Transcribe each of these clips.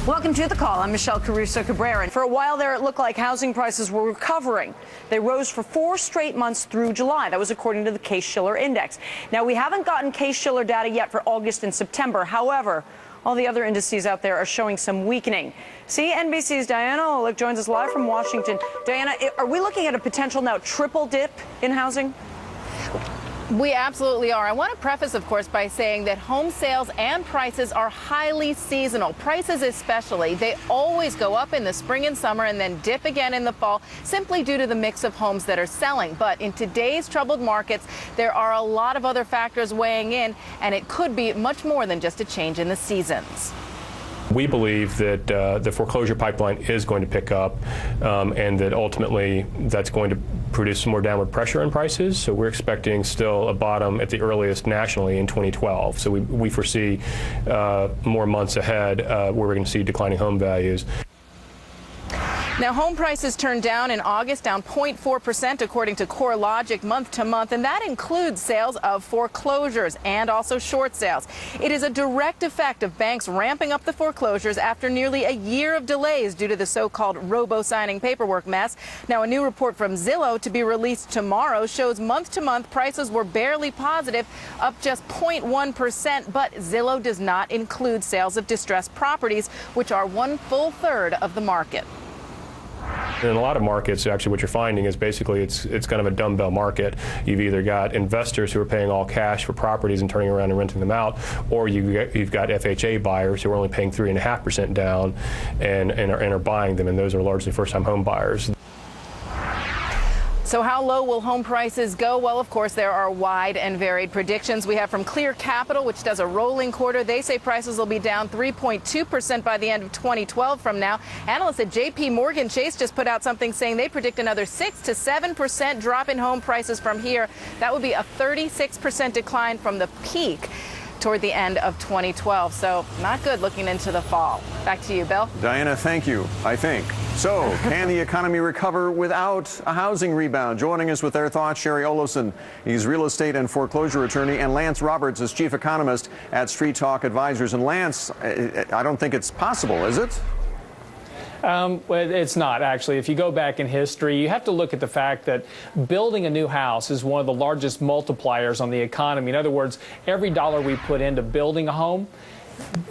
Welcome to The Call. I'm Michelle Caruso Cabrera. And for a while there, it looked like housing prices were recovering. They rose for 4 straight months through July. That was according to the Case-Shiller Index. Now, we haven't gotten Case-Shiller data yet for August and September. However, all the other indices out there are showing some weakening. CNBC's Diana Olick joins us live from Washington. Diana, are we looking at a potential now triple dip in housing? We absolutely are. I want to preface, of course, by saying that home sales and prices are highly seasonal. Prices especially. They always go up in the spring and summer and then dip again in the fall, simply due to the mix of homes that are selling. But in today's troubled markets, there are a lot of other factors weighing in, and it could be much more than just a change in the seasons. We believe that the foreclosure pipeline is going to pick up, and that ultimately that's going to produce some more downward pressure on prices. So we're expecting still a bottom at the earliest nationally in 2012. So we foresee more months ahead where we're going to see declining home values. Now, home prices turned down in August, down 0.4% according to CoreLogic month to month, and that includes sales of foreclosures and also short sales. It is a direct effect of banks ramping up the foreclosures after nearly a year of delays due to the so-called robo-signing paperwork mess. Now, a new report from Zillow to be released tomorrow shows month to month prices were barely positive, up just 0.1%, but Zillow does not include sales of distressed properties, which are 1/3 of the market. In a lot of markets, actually, what you're finding is basically it's kind of a dumbbell market. You've either got investors who are paying all cash for properties and turning around and renting them out, or you've got FHA buyers who are only paying 3.5% down and are buying them, and those are largely first-time home buyers. So how low will home prices go? Well, of course, there are wide and varied predictions. We have from Clear Capital, which does a rolling quarter. They say prices will be down 3.2% by the end of 2012 from now. Analysts at J.P. Morgan Chase just put out something saying they predict another 6 to 7% drop in home prices from here. That would be a 36% decline from the peak toward the end of 2012. So not good looking into the fall. Back to you, Bill. Diana, thank you, I think. So can the economy recover without a housing rebound? Joining us with their thoughts, Shari Olefson. He's real estate and foreclosure attorney, and Lance Roberts is chief economist at Street Talk Advisors. And Lance, I don't think it's possible, is it? Well, it's not, actually. If you go back in history, you have to look at the fact that building a new house is one of the largest multipliers on the economy. In other words, every dollar we put into building a home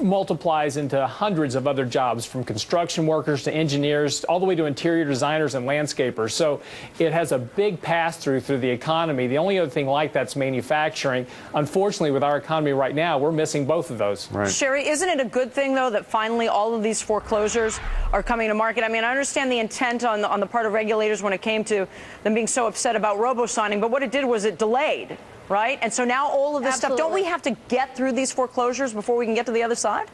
multiplies into hundreds of other jobs, from construction workers to engineers, all the way to interior designers and landscapers. So it has a big pass-through through the economy. The only other thing like that's manufacturing. Unfortunately, with our economy right now, we're missing both of those. Right. Shari, isn't it a good thing, though, that finally all of these foreclosures are coming to market? I mean, I understand the intent on the part of regulators when it came to them being so upset about robo-signing, but what it did was it delayed. Right? And so now all of this stuff, don't we have to get through these foreclosures before we can get to the other side?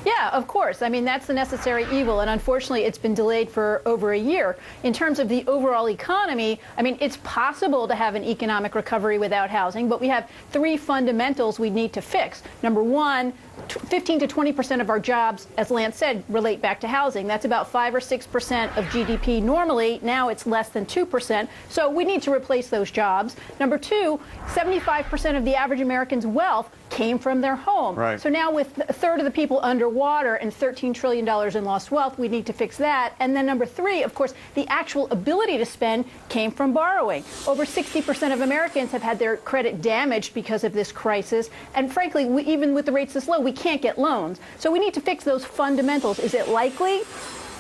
Yeah, of course. I mean, that's the necessary evil, and unfortunately, it's been delayed for over a year. In terms of the overall economy, I mean, it's possible to have an economic recovery without housing, but we have 3 fundamentals we need to fix. Number one, 15 to 20% of our jobs, as Lance said, relate back to housing. That's about 5 or 6% of GDP normally. Now it's less than 2%. So we need to replace those jobs. Number two, 75% of the average American's wealth came from their home. Right. So now with a third of the people underwater and $13 trillion in lost wealth, we need to fix that. And then number three, of course, the actual ability to spend came from borrowing. Over 60% of Americans have had their credit damaged because of this crisis. And frankly, even with the rates this low, we can't get loans. So we need to fix those fundamentals. Is it likely?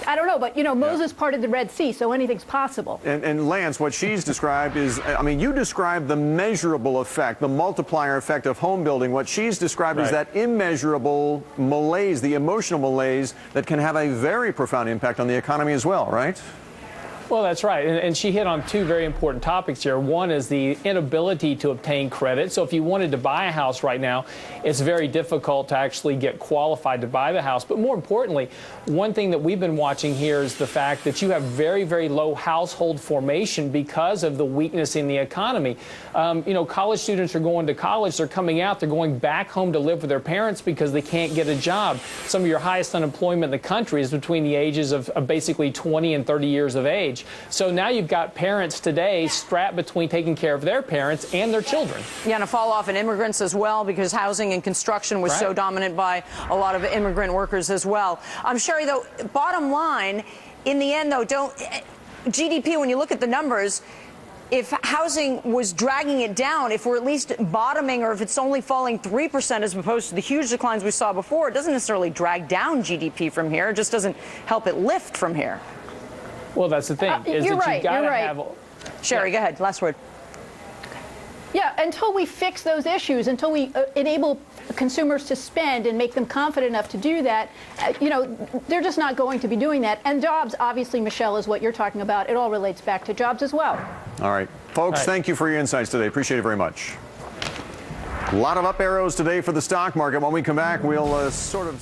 I don't know, but, you know, Moses parted the Red Sea, so anything's possible. And Lance, what she's described is, I mean, you described the measurable effect, the multiplier effect of home building. What she's described is that immeasurable malaise, the emotional malaise that can have a very profound impact on the economy as well, right? Well, that's right. And she hit on 2 very important topics here. One is the inability to obtain credit. So if you wanted to buy a house right now, it's very difficult to actually get qualified to buy the house. But more importantly, one thing that we've been watching here is the fact that you have very, very low household formation because of the weakness in the economy. You know, college students are going to college. They're coming out. They're going back home to live with their parents because they can't get a job. Some of your highest unemployment in the country is between the ages of basically 20 and 30 years of age. age. So now you've got parents today strapped between taking care of their parents and their children. Yeah, and a fall off in immigrants as well, because housing and construction was so dominant by a lot of immigrant workers as well. Sherry, though, bottom line, in the end, though, GDP, when you look at the numbers, if housing was dragging it down, if we're at least bottoming, or if it's only falling 3% as opposed to the huge declines we saw before, it doesn't necessarily drag down GDP from here. It just doesn't help it lift from here. Well, that's the thing. You're right. Sherry, go ahead. Last word. Yeah, until we fix those issues, until we enable consumers to spend and make them confident enough to do that, they're just not going to be doing that. And jobs, obviously, Michelle, is what you're talking about. It all relates back to jobs as well. All right. Folks, thank you for your insights today. Appreciate it very much. A lot of up arrows today for the stock market. When we come back, we'll sort of...